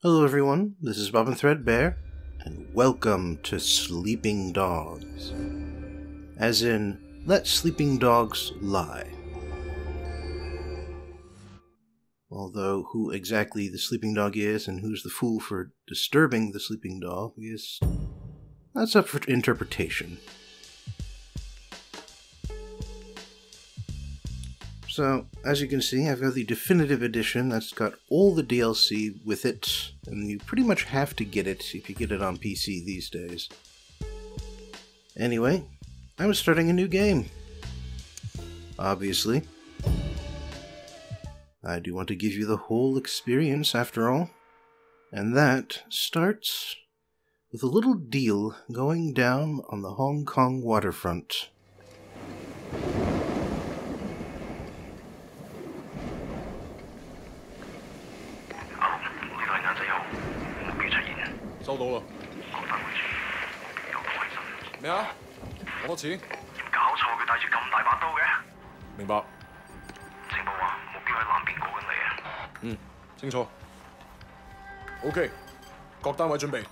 Hello everyone, this is Bob and Threadbare, and welcome to Sleeping Dogs. As in, let sleeping dogs lie. Although who exactly the sleeping dog is and who's the fool for disturbing the sleeping dog that's up for interpretation. So, as you can see, I've got the definitive edition that's got all the DLC with it, and you pretty much have to get it if you get it on PC these days. Anyway, I'm starting a new game. Obviously. I do want to give you the whole experience, after all. And that starts with a little deal going down on the Hong Kong waterfront. OK， 各單位準備，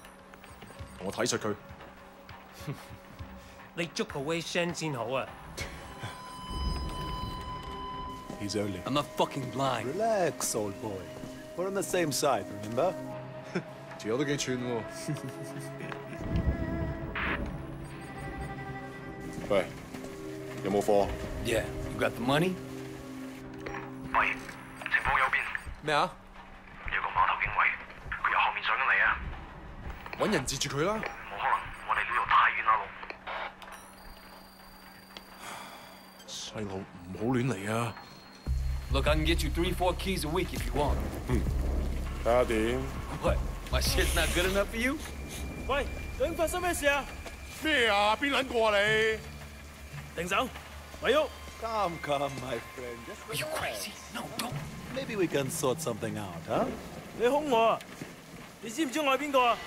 我睇實佢。你捉個威聲先好啊 He's early. I'm not fucking blind. Relax, old boy. We're on the same side, remember? 條友都幾串喎。喂，有冇貨？ Yeah, you got the money? 喂，情況有變。咩啊？有個碼頭警衛，佢由後面上緊嚟啊！揾人截住佢啦！冇可能，我哋呢度太遠啦，路。細路唔好亂嚟啊！ Look, I can get you 3-4 keys a week if you want. 睇下點。What? My shit's not good enough for you? 喂，究竟發生咩事啊？咩啊？邊撚個啊你？停手，咪喐！ Come, my friend. Are you crazy? No, don't. Maybe we can sort something out, huh? 你兇我啊！你知唔知我係邊個啊？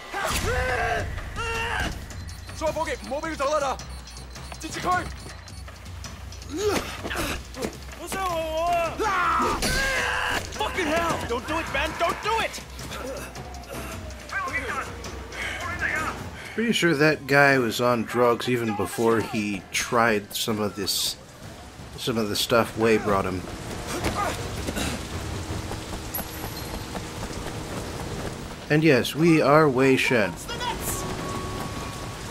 所有伙計唔好俾佢走甩啦！截住佢！好傷害我啊 Fucking hell!！Don't do it, man! Don't do it! Pretty sure that guy was on drugs even before he tried some of the stuff Wei brought him. And yes, we are Wei Shen.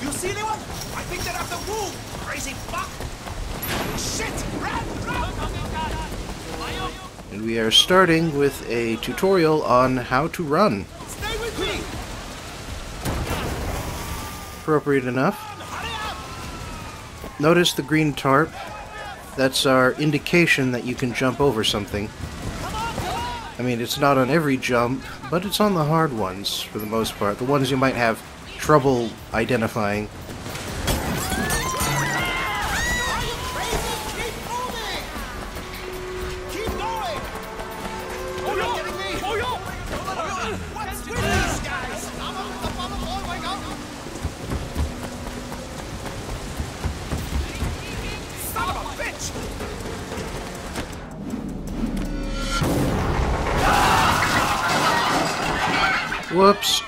You see anyone? I think they're up the roof! Crazy fuck! Shit! Run! And we are starting with a tutorial on how to run. Stay with me! Appropriate enough. Notice the green tarp. That's our indication that you can jump over something. I mean, it's not on every jump, but it's on the hard ones, for the most part. The ones you might have trouble identifying. Whoops.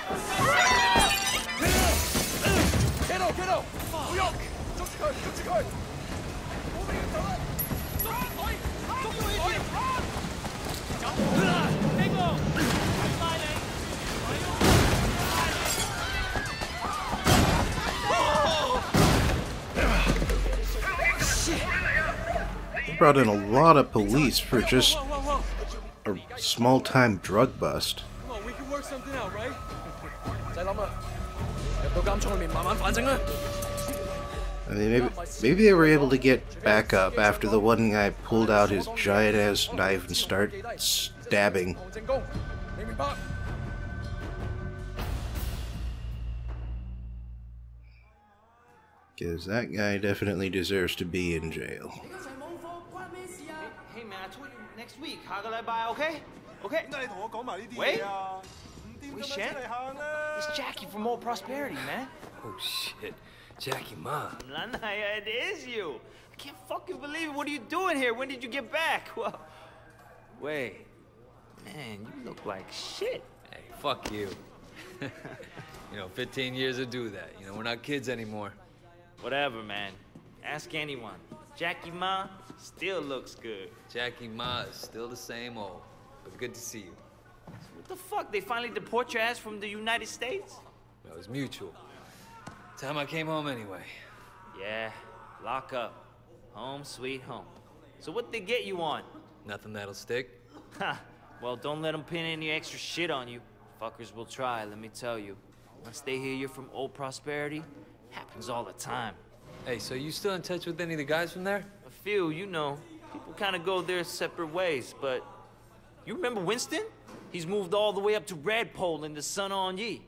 Brought in a lot of police for just a small-time drug bust. We can work something out, right? I mean, maybe they were able to get back up after the one guy pulled out his giant-ass knife and started stabbing. Because that guy definitely deserves to be in jail. Hey man, I told you next week. 下個禮拜 OK? OK? 點解你同我講埋呢啲嘢啊？ Wait, Shen? It's Jackie from Old Prosperity, man. Oh shit. Jackie Ma. Lanaya, it is you. I can't fucking believe it. What are you doing here? When did you get back? Well, wait. Man, you look like shit. Hey, Fuck you. You know, 15 years to do that. You know, we're not kids anymore. Whatever, man. Ask anyone. Jackie Ma still looks good. Jackie Ma is still the same old, but good to see you. What the fuck? They finally deport your ass from the United States? That was mutual. Time I came home anyway. Yeah, lock up. Home sweet home. So what they get you on? Nothing that'll stick. Ha! Well, don't let them pin any extra shit on you. Fuckers will try, let me tell you. Once they hear you're from Old Prosperity, happens all the time. Hey, so you still in touch with any of the guys from there? A few, you know. People kind of go their separate ways, but... You remember Winston? He's moved all the way up to Redpole in the Sun On Ye.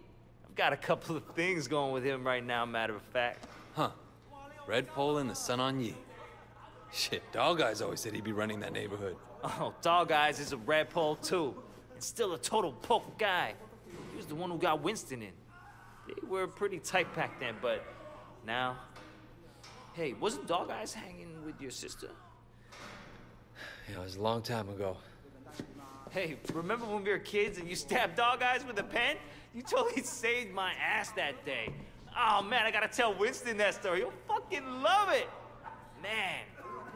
I've got a couple of things going with him right now, matter of fact. Huh. Redpole and the Sun On Ye. Shit, Dog Eyes always said he'd be running that neighborhood. Oh, Dog Eyes is a Redpole, too. And still a total poke guy. He was the one who got Winston in. They were pretty tight back then, but now... Hey, wasn't Dog Eyes hanging with your sister? Yeah, it was a long time ago. Hey, remember when we were kids and you stabbed Dog Eyes with a pen? You totally saved my ass that day. Oh, man, I gotta tell Winston that story. He'll fucking love it. Man,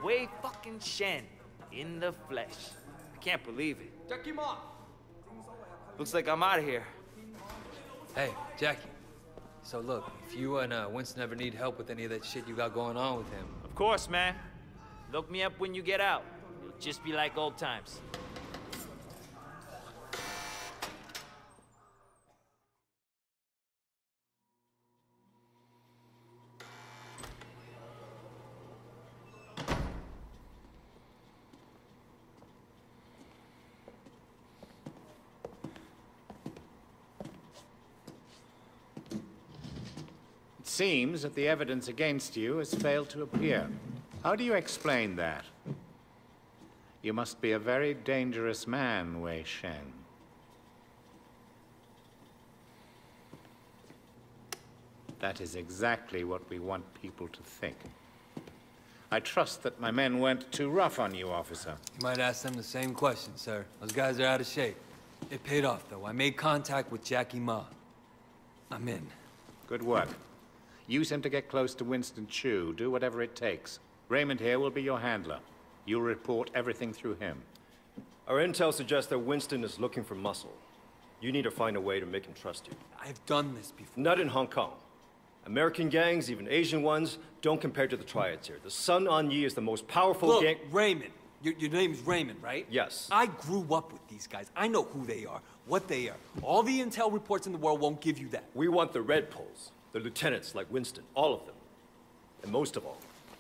Wei fucking Shen in the flesh. I can't believe it. Jackie Ma! Looks like I'm out of here. Hey, Jackie. So look, if you and Winston ever need help with any of that shit you got going on with him... Of course, man. Look me up when you get out. It'll just be like old times. It seems that the evidence against you has failed to appear. How do you explain that? You must be a very dangerous man, Wei Shen. That is exactly what we want people to think. I trust that my men weren't too rough on you, officer. You might ask them the same question, sir. Those guys are out of shape. It paid off, though. I made contact with Jackie Ma. I'm in. Good work. Use him to get close to Winston Chu. Do whatever it takes. Raymond here will be your handler. You'll report everything through him. Our intel suggests that Winston is looking for muscle. You need to find a way to make him trust you. I've done this before. Not in Hong Kong. American gangs, even Asian ones, don't compare to the triads here. The Sun On Ye is the most powerful gang... Look, Raymond. Your name's Raymond, right? Yes. I grew up with these guys. I know who they are, what they are. All the intel reports in the world won't give you that. We want the Red Poles, the lieutenants like Winston, all of them. And most of all,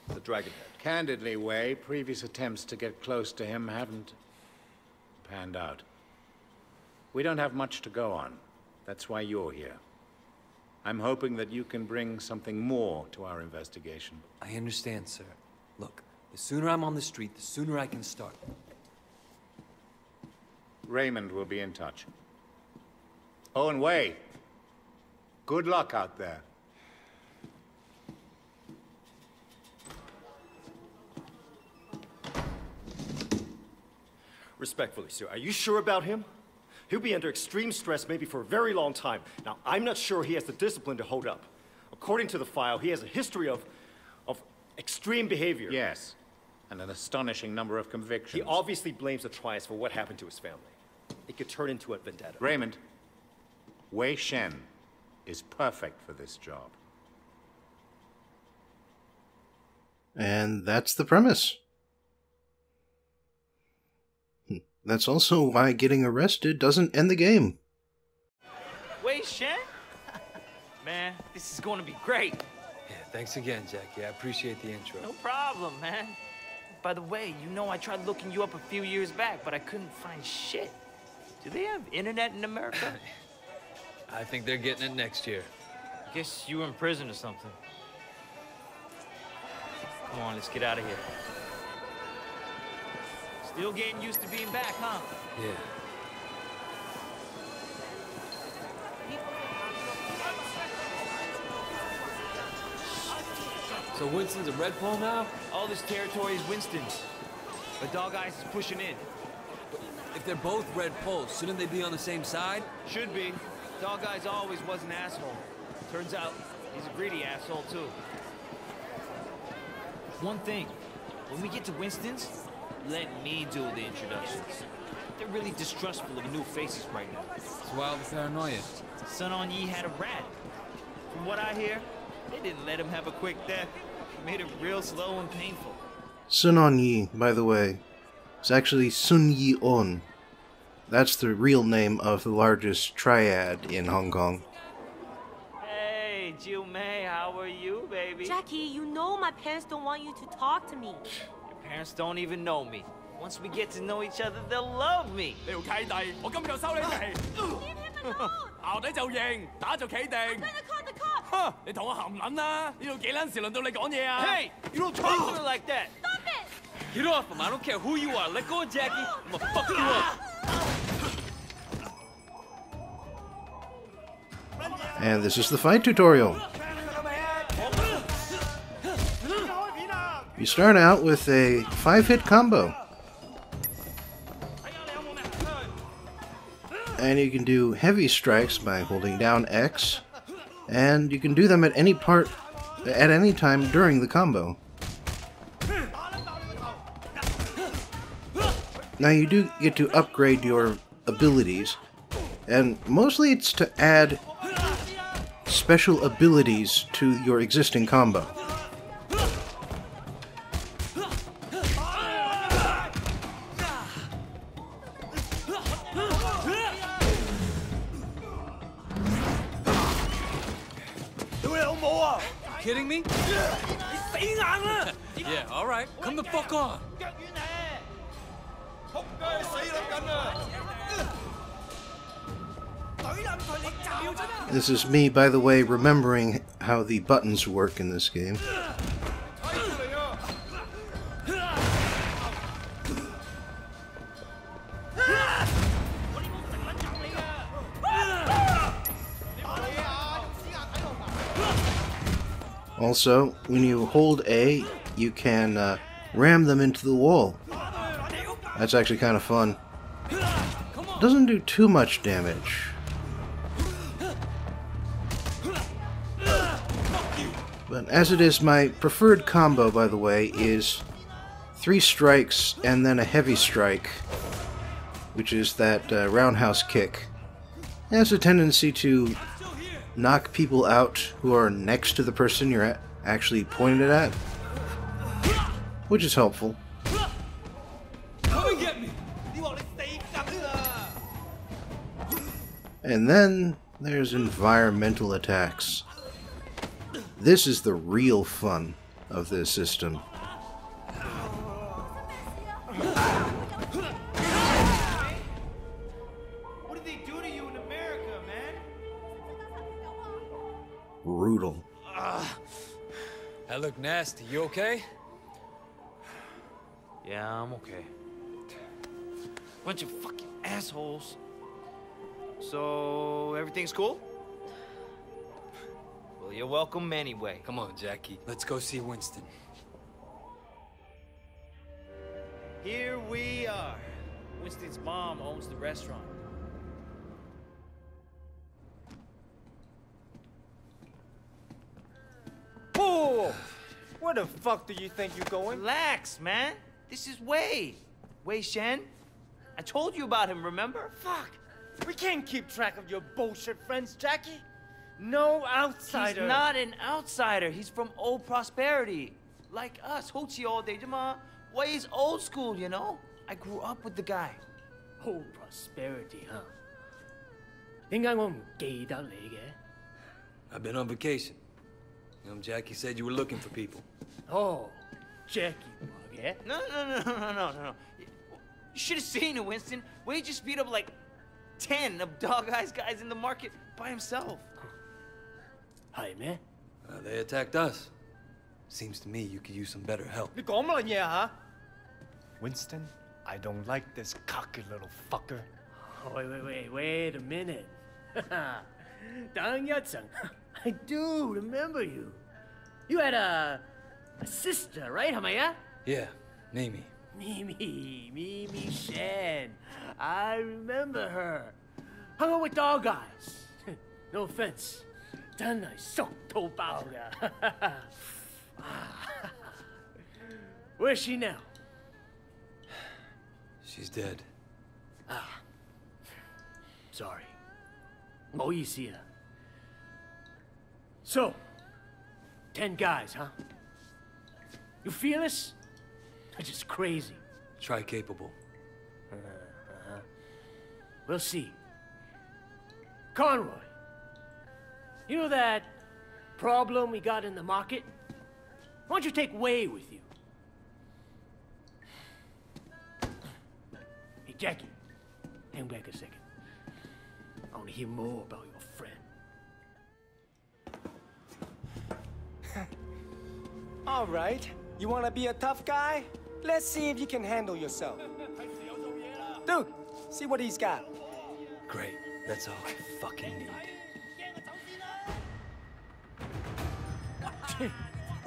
the Dragonhead. Candidly, Wei, previous attempts to get close to him haven't panned out. We don't have much to go on. That's why you're here. I'm hoping that you can bring something more to our investigation. I understand, sir. Look, the sooner I'm on the street, the sooner I can start. Raymond will be in touch. Oh, and Wei, good luck out there. Respectfully, sir, are you sure about him? He'll be under extreme stress maybe for a very long time. Now, I'm not sure he has the discipline to hold up. According to the file, he has a history of extreme behavior. Yes, and an astonishing number of convictions. He obviously blames the triads for what happened to his family. It could turn into a vendetta. Raymond, Wei Shen is perfect for this job. And that's the premise. That's also why getting arrested doesn't end the game. Wei Shen? Man, this is going to be great. Yeah, thanks again, Jackie. I appreciate the intro. No problem, man. By the way, you know I tried looking you up a few years back, but I couldn't find shit. Do they have internet in America? I think they're getting it next year. I guess you were in prison or something. Come on, let's get out of here. Still getting used to being back, huh? Yeah. So Winston's a Red Pole now? All this territory is Winston's. But Dog Eyes is pushing in. But if they're both red poles, shouldn't they be on the same side? Should be. Dog Guy's always was an asshole. Turns out, he's a greedy asshole, too. One thing. When we get to Winston's, let me do the introductions. They're really distrustful of new faces right now. It's wild paranoia. Sun On Yee had a rat. From what I hear, they didn't let him have a quick death. Made it real slow and painful. Sun On Yee, by the way, is actually Sun Yi On. That's the real name of the largest triad in Hong Kong. Hey, Jiu Mei, how are you, baby? Jackie, you know my parents don't want you to talk to me. Your parents don't even know me. Once we get to know each other, they'll love me. 條契弟，我今日就收你皮。校底就認，打就企定。哼，你同我含撚啦！呢度幾撚時輪到你講嘢啊 Hey, you don't talk to her like that. Stop it! Get off him, I don't care who you are. Let go of Jackie, I'm gonna fuck you up. And this is the fight tutorial. You start out with a 5-hit combo. And you can do heavy strikes by holding down X, and you can do them at any time during the combo. Now you do get to upgrade your abilities, and mostly it's to add special abilities to your existing combo. Kidding me? Yeah, alright. Come the fuck on. This is me, by the way, remembering how the buttons work in this game. Also, when you hold A, you can ram them into the wall. That's actually kind of fun. Doesn't do too much damage. But as it is, my preferred combo, by the way, is 3 strikes and then a heavy strike, which is that roundhouse kick. It has a tendency to knock people out who are next to the person you're actually pointing it at, which is helpful. Come and get me. And then there's environmental attacks. This is the real fun of this system. What did they do to you in America, man? Brutal. That looked nasty. You okay? Yeah, I'm okay. Bunch of fucking assholes. So, everything's cool? Well, you're welcome anyway. Come on, Jackie. Let's go see Winston. Here we are. Winston's mom owns the restaurant. Whoa! Where the fuck do you think you're going? Relax, man. This is Wei. Wei Shen. I told you about him, remember? Fuck! We can't keep track of your bullshit friends, Jackie. No outsider. He's not an outsider. He's from old prosperity. Like us. Hochi all day. Wei's old school, you know? I grew up with the guy. Old prosperity, huh? 點解我唔記得你嘅? I've been on vacation. Jackie said you were looking for people. Oh, Jackie話嘅? No. You should have seen it, Winston. Wei just beat up like 10 of Dog Eye's guys in the market by himself.係咩? They attacked us. Seems to me you could use some better help. 你講乜嘢嚇? Winston, I don't like this cocky little fucker. Wait a minute. 等一陣. I do remember you. You had a sister, right, 係咪啊? Yeah, Mimi. Mimi Shen. I remember her. Hung out with dog guys. No offense. 真係熟到爆㗎. Where's she now? She's dead. Ah. Sorry. 唔好意思啊. So, 10 guys, huh? You feel this? They're just crazy. Try capable. We'll see. Conroy, you know that problem we got in the market? Why don't you take Wei with you? Hey, Jackie, hang back a second. I want to hear more about your friend. All right. You want to be a tough guy? Let's see if you can handle yourself. Dude, see what he's got. Great. That's all I fucking need.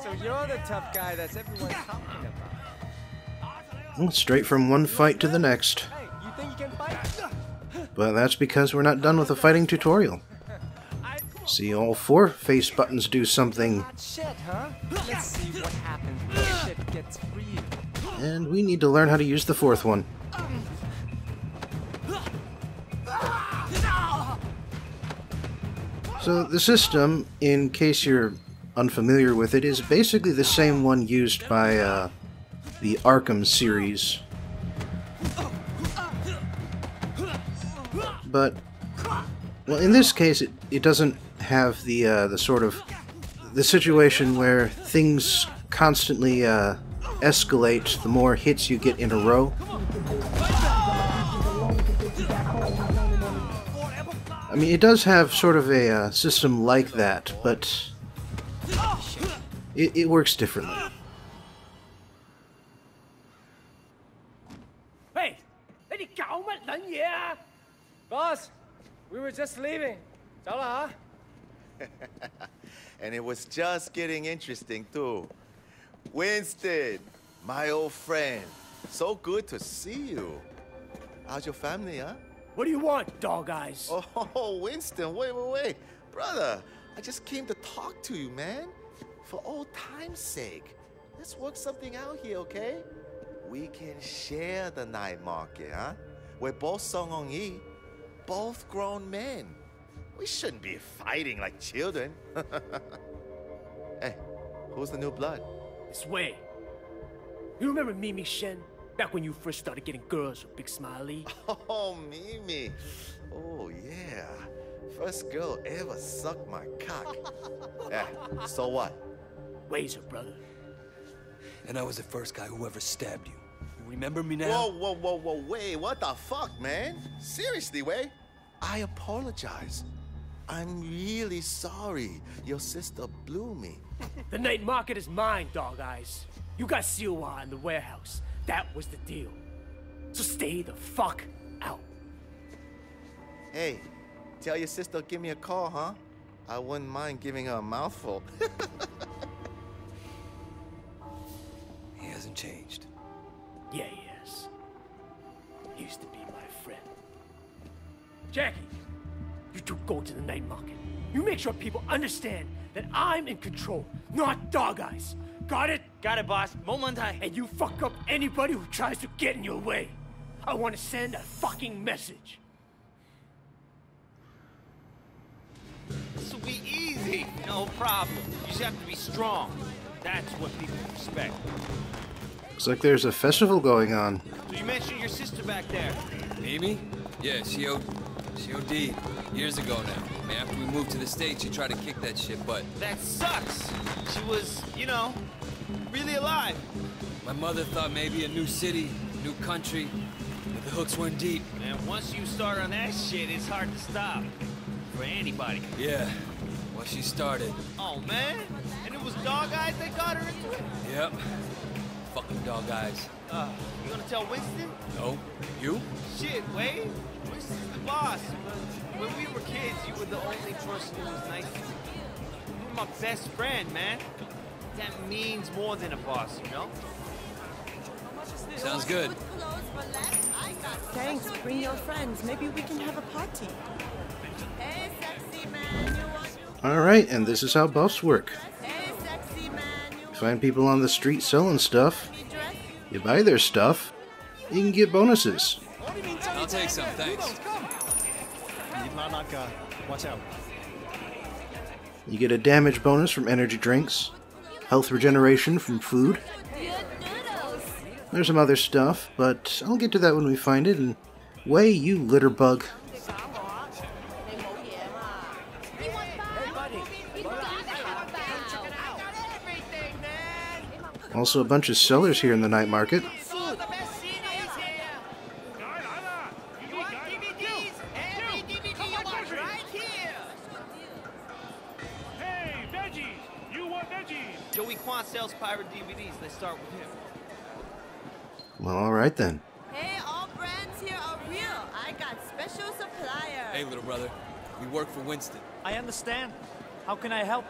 So you're the tough guy that's everyone's talking about. Straight from one fight to the next. Hey, you think you can fight? But that's because we're not done with the fighting tutorial. See all 4 face buttons do something. Shit, huh? Let's see what happens when shit gets real. And we need to learn how to use the 4th one. So the system, in case you're unfamiliar with it, is basically the same one used by the Arkham series. But, well, in this case, it doesn't have the sort of the situation where things constantly escalate the more hits you get in a row. I mean, it does have sort of a system like that, but it works differently. Hey,你搞乜撚嘢啊? Boss, we were just leaving. 走啦吓. And it was just getting interesting too. Winston, my old friend, so good to see you. How's your family, huh? What do you want, dog eyes? Oh, Winston, wait. Brother, I just came to talk to you, man. For old time's sake. Let's work something out here, okay? We can share the night market, huh? We're both Song Ong Yi, both grown men. We shouldn't be fighting like children. Hey, who's the new blood? It's Wei. You remember Mimi Shen? Back when you first started getting girls with Big Smiley? Oh, Mimi. Oh, yeah. First girl ever sucked my cock. Yeah, so what? Wei's her brother. And I was the first guy who ever stabbed you. You remember me now? Whoa, Wei, what the fuck, man? Seriously, Wei? I apologize. I'm really sorry. Your sister blew me. The night market is mine, dog eyes. You got Siwa in the warehouse. That was the deal. So stay the fuck out. Hey, tell your sister to give me a call, huh? I wouldn't mind giving her a mouthful. He hasn't changed. Yeah, he has. He used to be my friend. Jackie, you two go to the night market. You make sure people understand that I'm in control, not dog eyes. Got it? Got it, boss. 冇問題. And you fuck up anybody who tries to get in your way. I want to send a fucking message. This will be easy. No problem. You just have to be strong. That's what people respect. Looks like there's a festival going on. So you mentioned your sister back there. Mimi? Yeah, she OD'd years ago now. I mean, after we moved to the States, she tried to kick that shit butt. That sucks. She was, you know, really alive. My mother thought maybe a new city, new country, but the hooks weren't deep. And once you start on that shit, it's hard to stop. For anybody. Yeah, well, she started. Oh, man. And it was dog eyes that got her into it? Yep. Fucking dog eyes. You gonna tell Winston? No. You? Shit, Wade. Winston's the boss. But when we were kids, you were the only person who was nice to me. You were my best friend, man. That means more than a boss, you know? Sounds good. Thanks. Bring your friends. Maybe we can have a party. Alright, and this is how buffs work. You find people on the street selling stuff, you buy their stuff, you can get bonuses. I'll take some, thanks. Watch out. You get a damage bonus from energy drinks, health regeneration from food. There's some other stuff, but I'll get to that when we find it. And way, you litter bug. Also a bunch of sellers here in the night market. Joey Kwan sells pirate DVDs. Let's start with him. Well, alright then. Hey, all brands here are real. I got special supplier. Hey, little brother. We work for Winston. I understand. How can I help?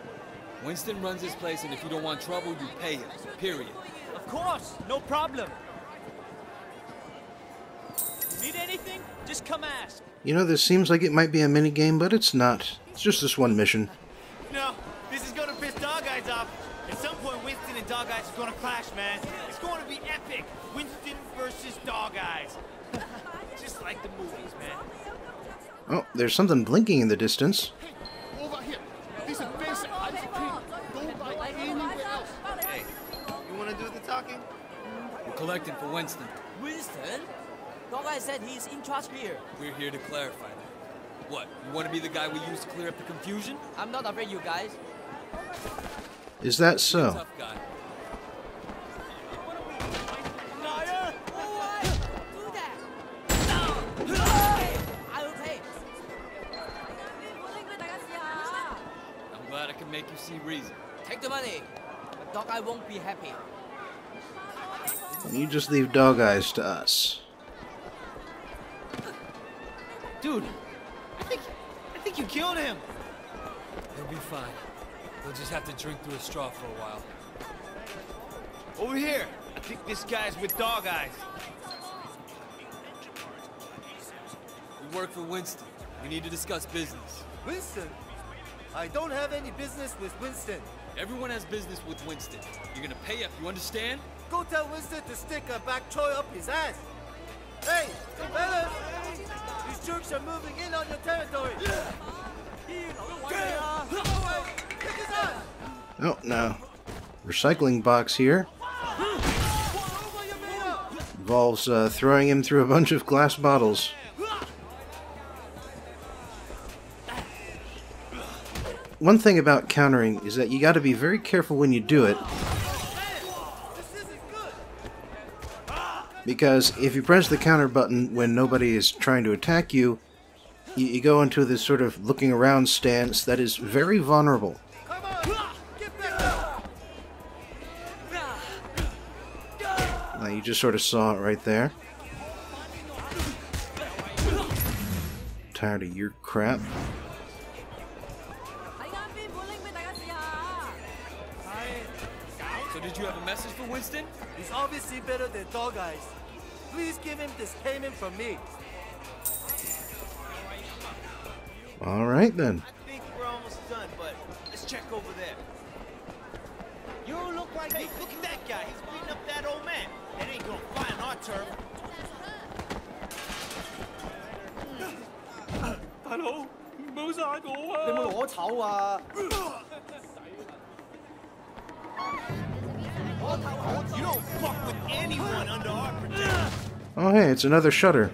Winston runs this place, and if you don't want trouble, you pay him. Period. Of course, no problem. Need anything? Just come ask. You know, this seems like it might be a minigame, but it's not. It's just this one mission. No, this is gonna piss Dog Eyes off. At some point, Winston and Dog Eyes are gonna clash, man. It's going to be epic. Winston versus Dog Eyes. Just like the movies, man. Oh, there's something blinking in the distance. Over here. These are basic ice cream. Don't buy anywhere else. Hey, you wanna do the talking? We're collecting for Winston. Winston? Dog Eye said he's in charge here. We're here to clarify that. What, you want to be the guy we used to clear up the confusion? I'm not afraid, you guys. Is that so? Tough guy. I will pay. I'm glad I can make you see reason. Take the money, but Dog Eye won't be happy. You just leave Dog Eyes to us. Dude, I think you killed him. He'll be fine. He'll just have to drink through a straw for a while. Over here. I think this guy's with Dog Eyes. We work for Winston. We need to discuss business. Winston? I don't have any business with Winston. Everyone has business with Winston. You're gonna pay up, you understand? Go tell Winston to stick a back choy up his ass. Hey, fellas! These jerks are moving in on your territory. Oh, no. Recycling box here. Involves throwing him through a bunch of glass bottles. One thing about countering is that you gotta be very careful when you do it. Because if you press the counter button when nobody is trying to attack you, you go into this sort of looking around stance that is very vulnerable. You just sort of saw it right there. Tired of your crap. So did you have a message for Winston? He's obviously better than Dog Eyes. Please give him this payment from me. Alright then. I think we're almost done, but let's check over there. You look like... Hey, look at that guy. He's beating up that old man. That ain't gonna fly on our turf. Hello?冇晒我啊！你冇攞籌啊！ You don't fuck with anyone under our protection. Oh hey, it's another shutter.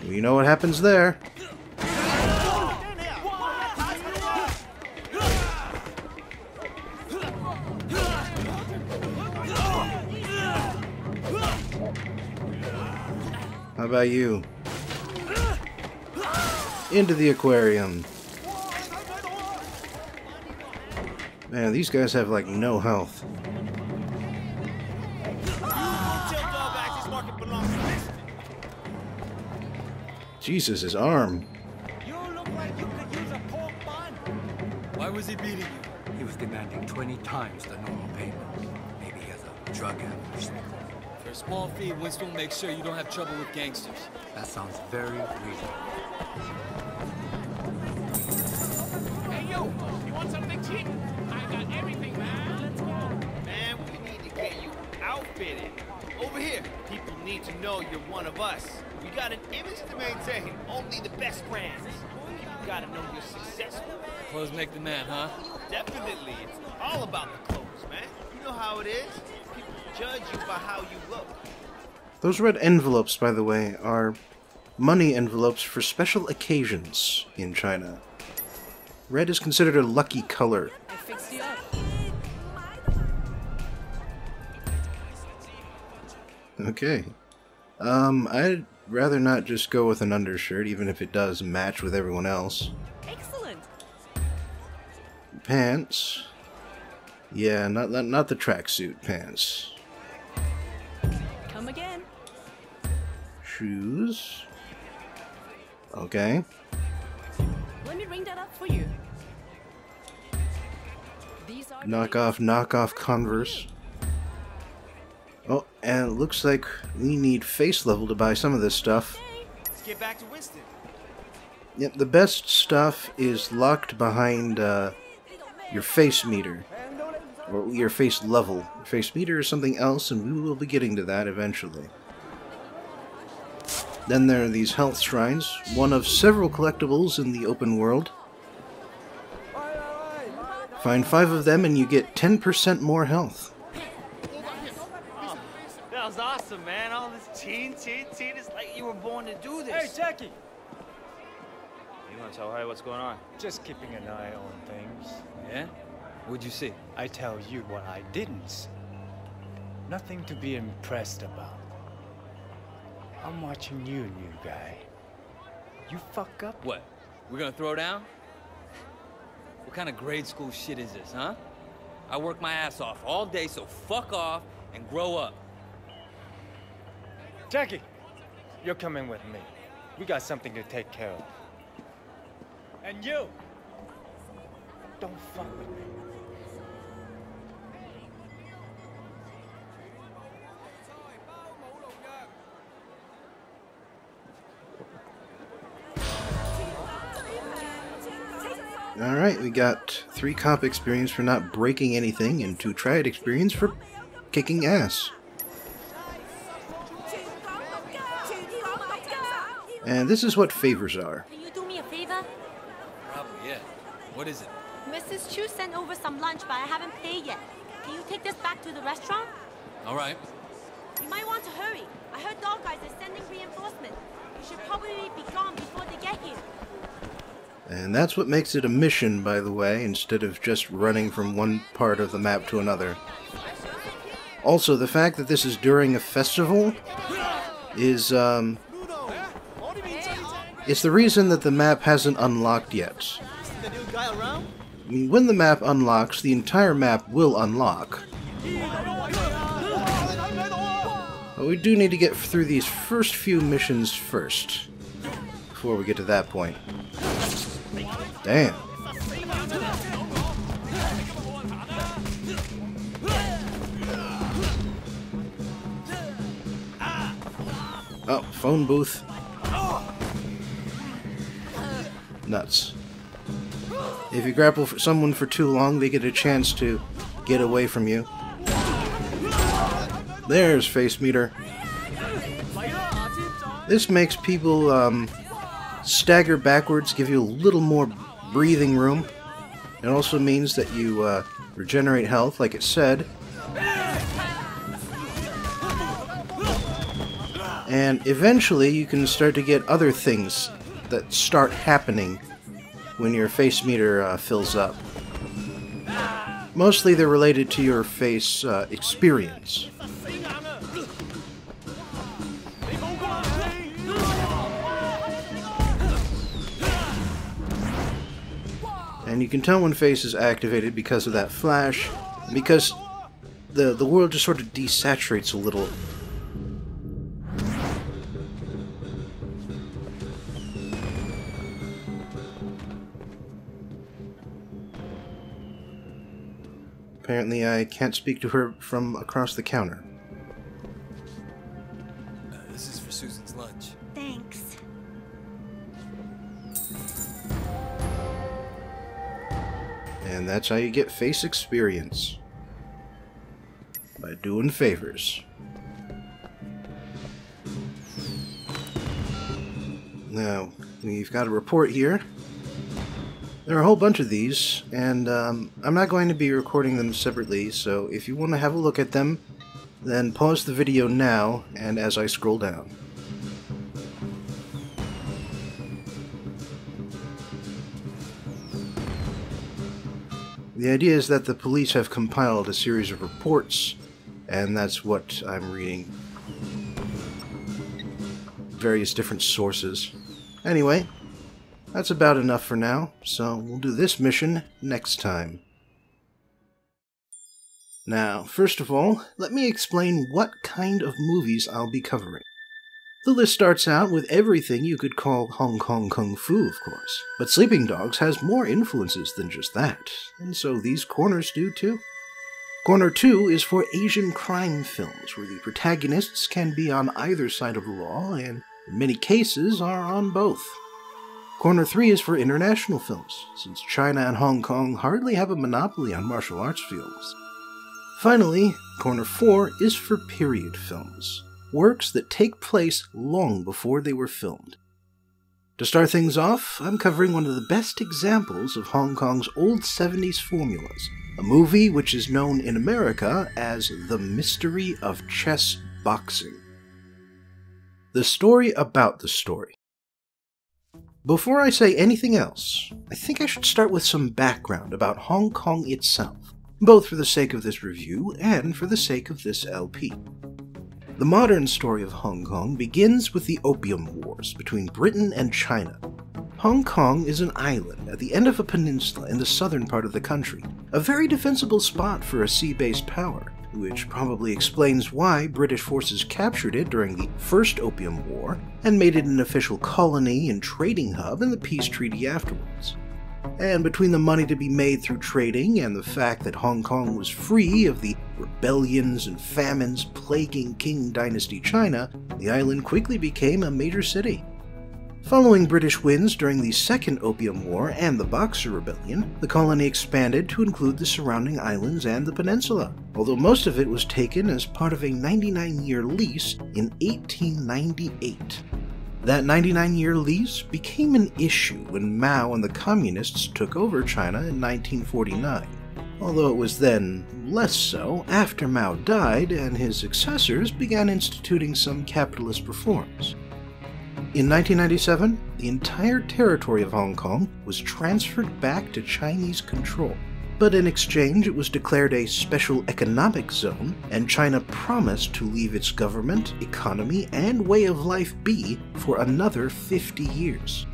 You know what happens there. How about you? Into the aquarium. Man, these guys have like no health. Jesus, his arm. You look like you could use a pork bun. Why was he beating you? He was demanding 20 times the normal payment. Maybe he has a drug habit or something. For a small fee, Winston will make sure you don't have trouble with gangsters. That sounds very reasonable. Hey, you want something cheap? I got everything, man. Let's go. Man, we need to get you outfitted. Over here, people need to know you're one of us. We got an image to maintain. Only the best brands. People gotta know you're successful. Clothes make the man, huh? Definitely. It's all about the clothes, man. You know how it is. People judge you by how you look. Those red envelopes, by the way, are money envelopes for special occasions in China. Red is considered a lucky color. I fixed you up. Okay. I'd rather not just go with an undershirt, even if it does match with everyone else. Excellent. Pants. Yeah, not the tracksuit pants. Come again. Shoes. Okay. Let me ring that up for you. These are Knockoff Converse. Oh, and it looks like we need face level to buy some of this stuff. Let's get back to Winston. Yep, the best stuff is locked behind your face meter. Or your face level. Your face meter is something else, and we will be getting to that eventually. Then there are these health shrines, one of several collectibles in the open world. Find 5 of them and you get 10% more health. Oh, that was awesome, man. All this teen. It's like you were born to do this. Hey, Jackie! You want to tell Harry what's going on? Just keeping an eye on things. Yeah? What'd you see? I tell you what I didn't see. Nothing to be impressed about. I'm watching you, new guy. You fuck up. What? We're gonna throw down? What kind of grade school shit is this, huh? I work my ass off all day, so fuck off and grow up. Jackie, you're coming with me. We got something to take care of. And you, don't fuck with me. Alright, we got 3 cop experience for not breaking anything, and 2 triad experience for kicking ass. And this is what favors are. Can you do me a favor? Probably, yeah. What is it? Mrs. Chu sent over some lunch, but I haven't paid yet. Can you take this back to the restaurant? All right. You might want to hurry. I heard dog guys are sending reinforcements. You should probably be gone before they get here. And that's what makes it a mission, by the way, instead of just running from one part of the map to another. Also, the fact that this is during a festival is, it's the reason that the map hasn't unlocked yet. I mean, when the map unlocks, the entire map will unlock. But we do need to get through these first few missions first, before we get to that point. Damn. Oh, phone booth. Nuts. If you grapple for someone for too long, they get a chance to get away from you. There's face meter. This makes people stagger backwards, give you a little more breathing room. It also means that you regenerate health, like it said. And eventually you can start to get other things that start happening when your face meter fills up. Mostly they're related to your face experience. And you can tell when face is activated because of that flash, because the world just sort of desaturates a little. Apparently I can't speak to her from across the counter. And that's how you get face experience. By doing favors. Now, we've got a report here. There are a whole bunch of these, and I'm not going to be recording them separately, so if you want to have a look at them, then pause the video now, and as I scroll down. The idea is that the police have compiled a series of reports, and that's what I'm reading. Various different sources. Anyway, that's about enough for now, so we'll do this mission next time. Now, first of all, let me explain what kind of movies I'll be covering. The list starts out with everything you could call Hong Kong Kung Fu, of course, but Sleeping Dogs has more influences than just that, and so these corners do too. Corner 2 is for Asian crime films, where the protagonists can be on either side of the law, and in many cases are on both. Corner 3 is for international films, since China and Hong Kong hardly have a monopoly on martial arts films. Finally, Corner 4 is for period films, works that take place long before they were filmed. To start things off, I'm covering one of the best examples of Hong Kong's old 70s formulas, a movie which is known in America as The Mystery of Chess Boxing. The story about the story. Before I say anything else, I think I should start with some background about Hong Kong itself, both for the sake of this review and for the sake of this LP. The modern story of Hong Kong begins with the Opium Wars between Britain and China. Hong Kong is an island at the end of a peninsula in the southern part of the country, a very defensible spot for a sea-based power, which probably explains why British forces captured it during the First Opium War and made it an official colony and trading hub in the peace treaty afterwards. And between the money to be made through trading and the fact that Hong Kong was free of the rebellions and famines plaguing Qing Dynasty China, the island quickly became a major city. Following British wins during the Second Opium War and the Boxer Rebellion, the colony expanded to include the surrounding islands and the peninsula, although most of it was taken as part of a 99-year lease in 1898. That 99-year lease became an issue when Mao and the Communists took over China in 1949, although it was then less so after Mao died and his successors began instituting some capitalist reforms. In 1997, the entire territory of Hong Kong was transferred back to Chinese control, but in exchange it was declared a special economic zone, and China promised to leave its government, economy, and way of life be for another 50 years.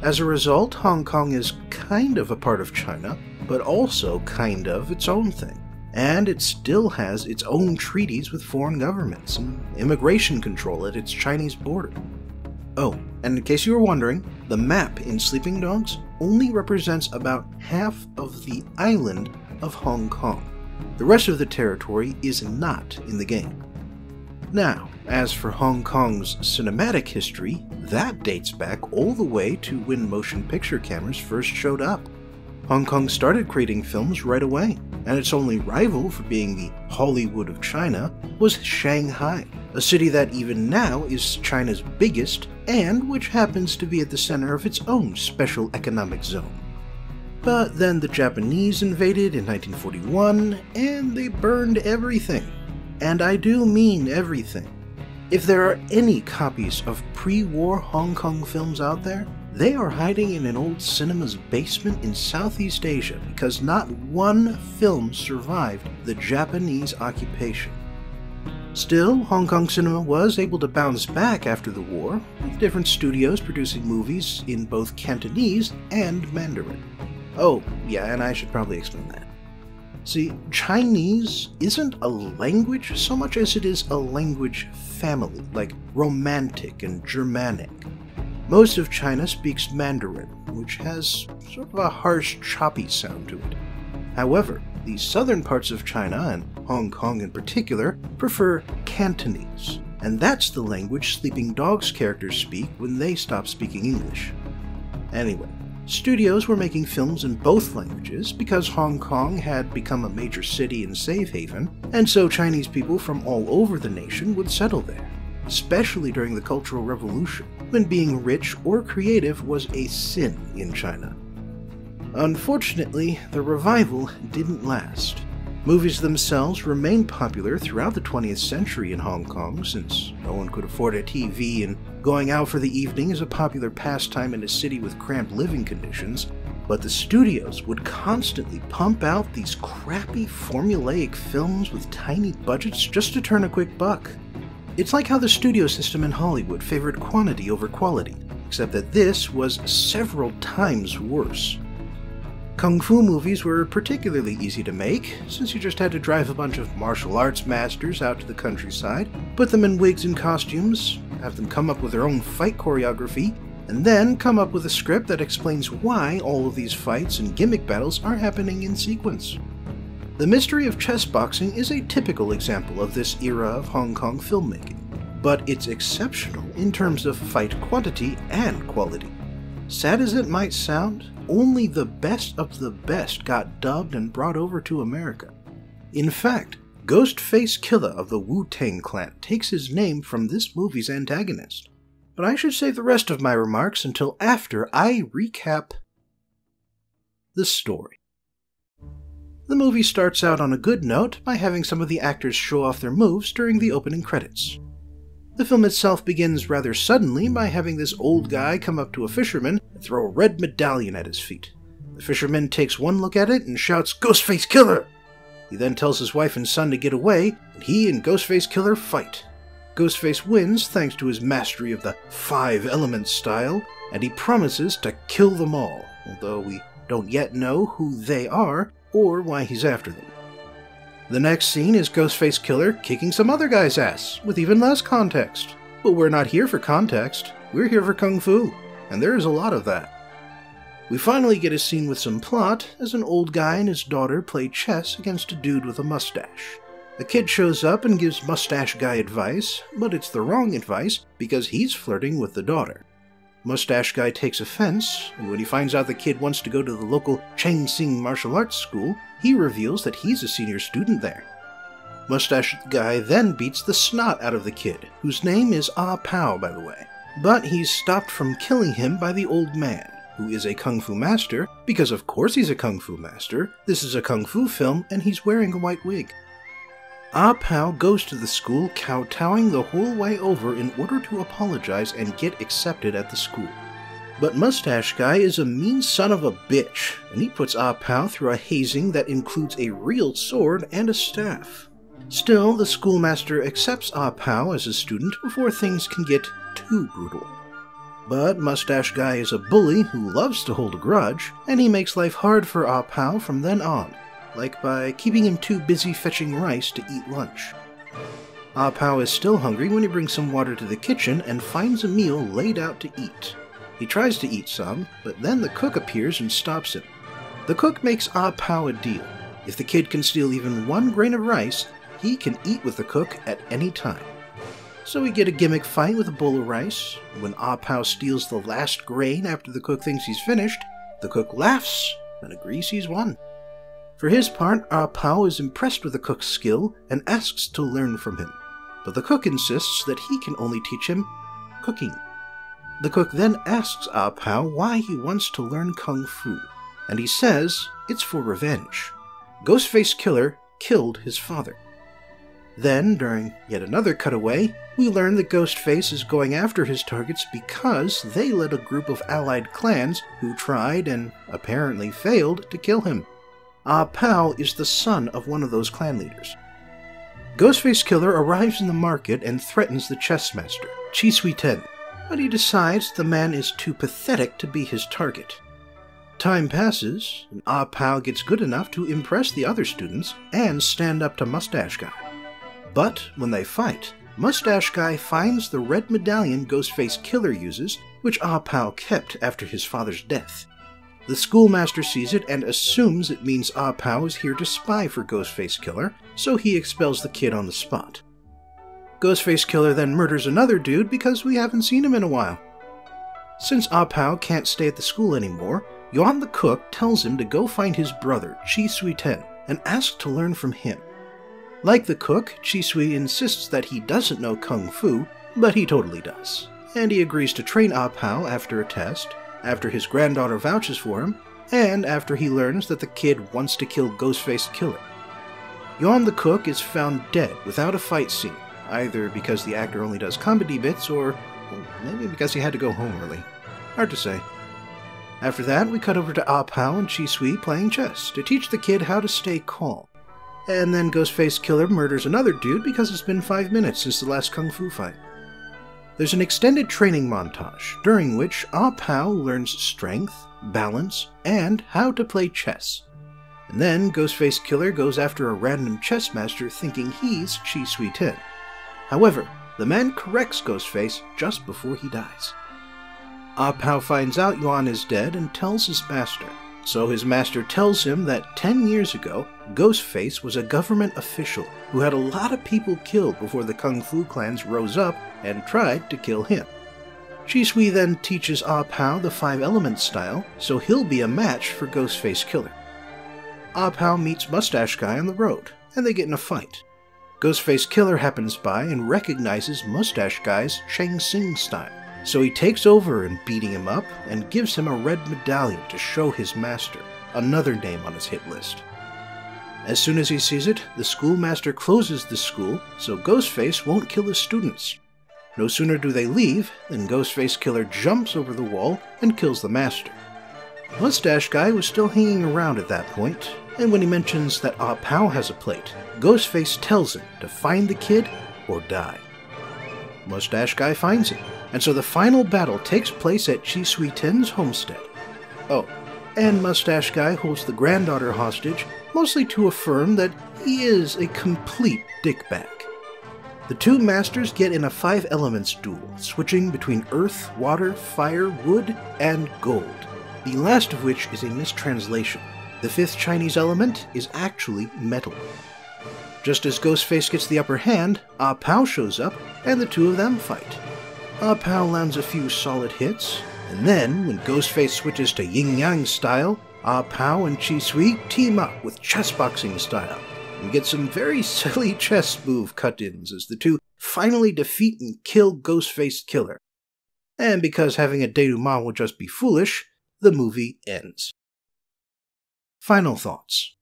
As a result, Hong Kong is kind of a part of China, but also kind of its own thing. And it still has its own treaties with foreign governments and immigration control at its Chinese border. Oh, and in case you were wondering, the map in Sleeping Dogs only represents about half of the island of Hong Kong. The rest of the territory is not in the game. Now, as for Hong Kong's cinematic history, that dates back all the way to when motion picture cameras first showed up. Hong Kong started creating films right away, and its only rival for being the Hollywood of China was Shanghai, a city that even now is China's biggest and which happens to be at the center of its own special economic zone. But then the Japanese invaded in 1941 and they burned everything. And I do mean everything. If there are any copies of pre-war Hong Kong films out there, they are hiding in an old cinema's basement in Southeast Asia because not one film survived the Japanese occupation. Still, Hong Kong cinema was able to bounce back after the war, with different studios producing movies in both Cantonese and Mandarin. Oh, yeah, and I should probably explain that. See, Chinese isn't a language so much as it is a language family, like Romantic and Germanic. Most of China speaks Mandarin, which has sort of a harsh, choppy sound to it. However, the southern parts of China, and Hong Kong in particular, prefer Cantonese, and that's the language Sleeping Dogs characters speak when they stop speaking English. Anyway, Studios were making films in both languages because Hong Kong had become a major city and safe haven, and so Chinese people from all over the nation would settle there, especially during the Cultural Revolution, when being rich or creative was a sin in China. Unfortunately, the revival didn't last. Movies themselves remained popular throughout the 20th century in Hong Kong, since no one could afford a TV and going out for the evening is a popular pastime in a city with cramped living conditions, but the studios would constantly pump out these crappy formulaic films with tiny budgets just to turn a quick buck. It's like how the studio system in Hollywood favored quantity over quality, except that this was several times worse. Kung Fu movies were particularly easy to make, since you just had to drive a bunch of martial arts masters out to the countryside, put them in wigs and costumes, have them come up with their own fight choreography, and then come up with a script that explains why all of these fights and gimmick battles are happening in sequence. The Mystery of Chess Boxing is a typical example of this era of Hong Kong filmmaking, but it's exceptional in terms of fight quantity and quality. Sad as it might sound, only the best of the best got dubbed and brought over to America. In fact, Ghostface Killah of the Wu-Tang Clan takes his name from this movie's antagonist. But I should save the rest of my remarks until after I recap the story. The movie starts out on a good note by having some of the actors show off their moves during the opening credits. The film itself begins rather suddenly by having this old guy come up to a fisherman and throw a red medallion at his feet. The fisherman takes one look at it and shouts, "Ghostface Killah!" He then tells his wife and son to get away, and he and Ghostface Killah fight. Ghostface wins thanks to his mastery of the 5 Elements style, and he promises to kill them all, although we don't yet know who they are or why he's after them. The next scene is Ghostface Killah kicking some other guy's ass, with even less context. But we're not here for context, we're here for Kung Fu, and there is a lot of that. We finally get a scene with some plot, as an old guy and his daughter play chess against a dude with a mustache. A kid shows up and gives Mustache Guy advice, but it's the wrong advice because he's flirting with the daughter. Mustache Guy takes offense, and when he finds out the kid wants to go to the local Cheng Sing martial arts school, he reveals that he's a senior student there. Mustache Guy then beats the snot out of the kid, whose name is Ah Pow, by the way. But he's stopped from killing him by the old man, who is a Kung Fu master, because of course he's a Kung Fu master. This is a Kung Fu film, and he's wearing a white wig. Ah Pow goes to the school kowtowing the whole way over in order to apologize and get accepted at the school. But Mustache Guy is a mean son of a bitch, and he puts Ah Pow through a hazing that includes a real sword and a staff. Still, the schoolmaster accepts Ah Pow as a student before things can get too brutal. But Mustache Guy is a bully who loves to hold a grudge, and he makes life hard for Ah Pow from then on, like by keeping him too busy fetching rice to eat lunch. Ah Pow is still hungry when he brings some water to the kitchen and finds a meal laid out to eat. He tries to eat some, but then the cook appears and stops him. The cook makes Ah Pow a deal. If the kid can steal even 1 grain of rice, he can eat with the cook at any time. So we get a gimmick fight with a bowl of rice. When Ah Pow steals the last grain after the cook thinks he's finished, the cook laughs and agrees he's won. For his part, Ah Pow is impressed with the cook's skill and asks to learn from him. But the cook insists that he can only teach him cooking. The cook then asks Ah Pow why he wants to learn Kung Fu, and he says it's for revenge. Ghostface Killah killed his father. Then, during yet another cutaway, we learn that Ghostface is going after his targets because they led a group of allied clans who tried and apparently failed to kill him. Ah Pow is the son of one of those clan leaders. Ghostface Killah arrives in the market and threatens the chess master, Chi Sui Ten, but he decides the man is too pathetic to be his target. Time passes, and Ah Pow gets good enough to impress the other students and stand up to Mustache Guy. But when they fight, Mustache Guy finds the red medallion Ghostface Killah uses, which Ah Pow kept after his father's death. The schoolmaster sees it and assumes it means Ah Pow is here to spy for Ghostface Killah, so he expels the kid on the spot. Ghostface Killah then murders another dude because we haven't seen him in a while. Since Ah Pow can't stay at the school anymore, Yuan the cook tells him to go find his brother, Chi Sui Ten, and ask to learn from him. Like the cook, Chi Sui insists that he doesn't know Kung Fu, but he totally does. And he agrees to train Ah Pao after a test, after his granddaughter vouches for him, and after he learns that the kid wants to kill Ghostface Killer. Yuan the cook is found dead without a fight scene, either because the actor only does comedy bits, or maybe because he had to go home early. Hard to say. After that, we cut over to Ah Pao and Chi Sui playing chess to teach the kid how to stay calm. And then Ghostface Killer murders another dude because it's been 5 minutes since the last Kung Fu fight. There's an extended training montage, during which Ah Pao learns strength, balance, and how to play chess. And then Ghostface Killer goes after a random chess master thinking he's Chi Sui Ten. However, the man corrects Ghostface just before he dies. Ah Pao finds out Yuan is dead and tells his master. So his master tells him that 10 years ago, Ghostface was a government official who had a lot of people killed before the Kung Fu clans rose up and tried to kill him. Chi Sui then teaches Ah Pao the 5 Elements style, so he'll be a match for Ghostface Killer. Ah Pao meets Mustache Guy on the road, and they get in a fight. Ghostface Killer happens by and recognizes Mustache Guy's Chang Sing style. So he takes over in beating him up and gives him a red medallion to show his master, another name on his hit list. As soon as he sees it, the schoolmaster closes the school so Ghostface won't kill his students. No sooner do they leave than Ghostface Killer jumps over the wall and kills the master. Mustache Guy was still hanging around at that point, and when he mentions that Ah Pao has a plate, Ghostface tells him to find the kid or die. Mustache Guy finds him, and so the final battle takes place at Chi Sui Ten's homestead. Oh, and Mustache Guy holds the granddaughter hostage, mostly to affirm that he is a complete dickbag. The two masters get in a 5 Elements duel, switching between earth, water, fire, wood, and gold, the last of which is a mistranslation. The 5th Chinese element is actually metal. Just as Ghostface gets the upper hand, Ah Pao shows up, and the two of them fight. Ah Pao lands a few solid hits, and then, when Ghostface switches to yin-yang style, Ah Pao and Chi Sui team up with chessboxing style, and get some very silly chess move cut-ins as the two finally defeat and kill Ghostface Killer. And because having a denouement would just be foolish, the movie ends. Final thoughts.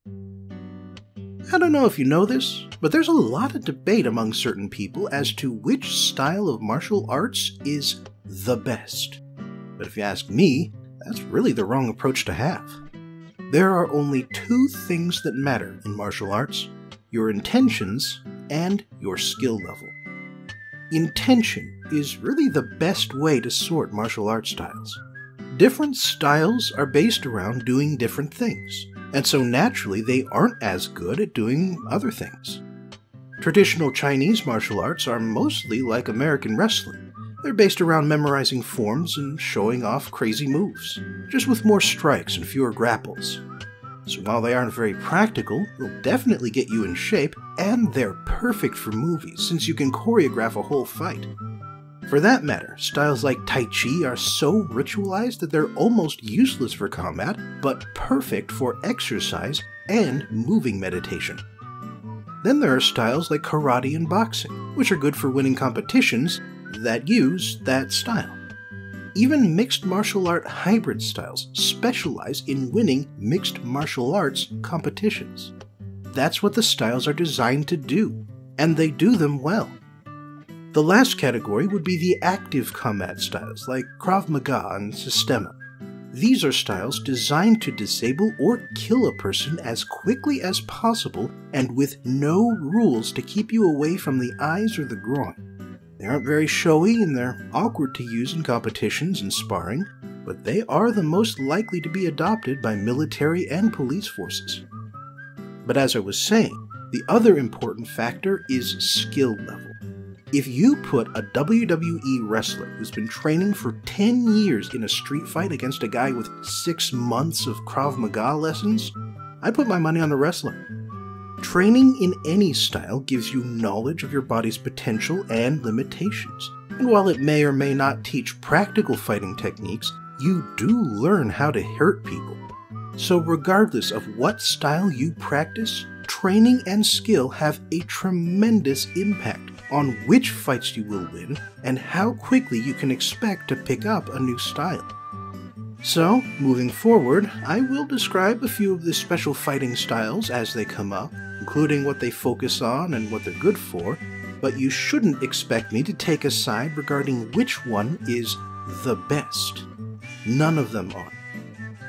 I don't know if you know this, but there's a lot of debate among certain people as to which style of martial arts is the best. But if you ask me, that's really the wrong approach to have. There are only 2 things that matter in martial arts: your intentions and your skill level. Intention is really the best way to sort martial arts styles. Different styles are based around doing different things, and so naturally they aren't as good at doing other things. Traditional Chinese martial arts are mostly like American wrestling. They're based around memorizing forms and showing off crazy moves, just with more strikes and fewer grapples. So while they aren't very practical, they'll definitely get you in shape, and they're perfect for movies since you can choreograph a whole fight. For that matter, styles like Tai Chi are so ritualized that they're almost useless for combat, but perfect for exercise and moving meditation. Then there are styles like karate and boxing, which are good for winning competitions that use that style. Even mixed martial art hybrid styles specialize in winning mixed martial arts competitions. That's what the styles are designed to do, and they do them well. The last category would be the active combat styles like Krav Maga and Sistema. These are styles designed to disable or kill a person as quickly as possible and with no rules to keep you away from the eyes or the groin. They aren't very showy and they're awkward to use in competitions and sparring, but they are the most likely to be adopted by military and police forces. But as I was saying, the other important factor is skill level. If you put a WWE wrestler who's been training for 10 years in a street fight against a guy with 6 months of Krav Maga lessons, I'd put my money on the wrestler. Training in any style gives you knowledge of your body's potential and limitations, and while it may or may not teach practical fighting techniques, you do learn how to hurt people. So regardless of what style you practice, training and skill have a tremendous impact on which fights you will win and how quickly you can expect to pick up a new style. So, moving forward, I will describe a few of the special fighting styles as they come up, including what they focus on and what they're good for, but you shouldn't expect me to take a side regarding which one is the best. None of them are.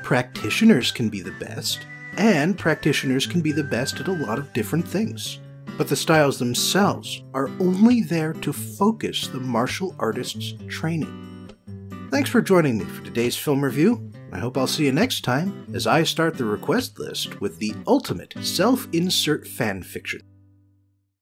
Practitioners can be the best, and practitioners can be the best at a lot of different things. But the styles themselves are only there to focus the martial artist's training. Thanks for joining me for today's film review. I hope I'll see you next time as I start the request list with the ultimate self-insert fanfiction.